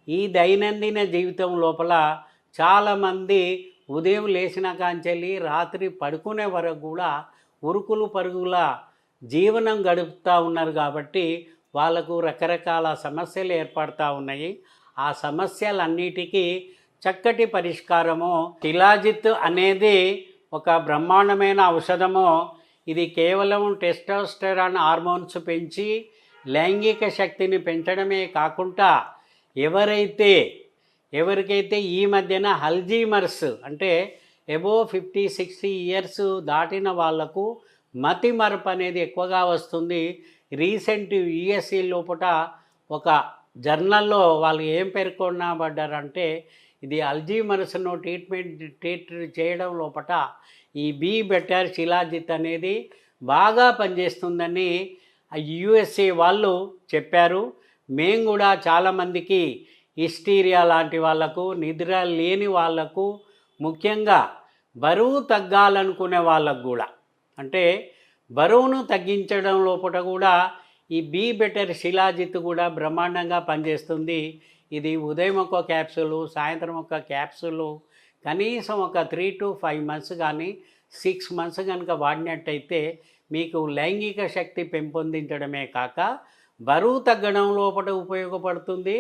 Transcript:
ఈ దైనందిన జీవితం లోపల చాలామంది ఉదయం లేచిన కాంచెల్లి రాత్రి పడుకునే వరకు కూడా ఉరుకులు పరుగుల జీవనం గడుపుతూ ఉన్నారు కాబట్టి వాళ్ళకు రకరకాల సమస్యలు ఏర్పడుతూ ఉన్నాయి. ఆ సమస్యలన్నిటికీ చక్కటి పరిష్కారము శిలాజిత్ అనేది ఒక బ్రహ్మాండమైన ఔషధము. ఇది కేవలం టెస్టోస్టెరాన్ హార్మోన్స్ పెంచి లైంగిక శక్తిని పెంచడమే కాకుండా ఎవరికైతే ఈ మధ్యన అల్జీమర్స్ అంటే ఎబో 50-60 ఇయర్స్ దాటిన వాళ్లకు మతి మరపు అనేది ఎక్కువగా వస్తుంది. రీసెంట్ యుఎస్ఏ లోపల ఒక జర్నల్లో వాళ్ళు ఏం పేర్కొనబడ్డారంటే ఇది అల్జీమర్స్ను ట్రీట్ చేయడం లోపల ఈ బీ బెటర్ శిలాజిత్ అనేది బాగా పనిచేస్తుందని యుఎస్ఏ వాళ్ళు చెప్పారు. మేము కూడా చాలామందికి హిస్టీరియా లాంటి వాళ్లకు, నిద్ర లేని వాళ్లకు, ముఖ్యంగా బరువు తగ్గాలనుకునే వాళ్ళకు కూడా, అంటే బరువును తగ్గించడం లోపల కూడా ఈ బీ బెటర్ శిలాజిత్ కూడా బ్రహ్మాండంగా పనిచేస్తుంది. ఇది ఉదయం ఒక క్యాప్సూలు, సాయంత్రం ఒక క్యాప్సూలు కనీసం ఒక 3 to 5 months కానీ 6 months కనుక వాడినట్టయితే మీకు లైంగిక శక్తి పెంపొందించడమే కాక బరువు తగ్గడం లోపల ఉపయోగపడుతుంది.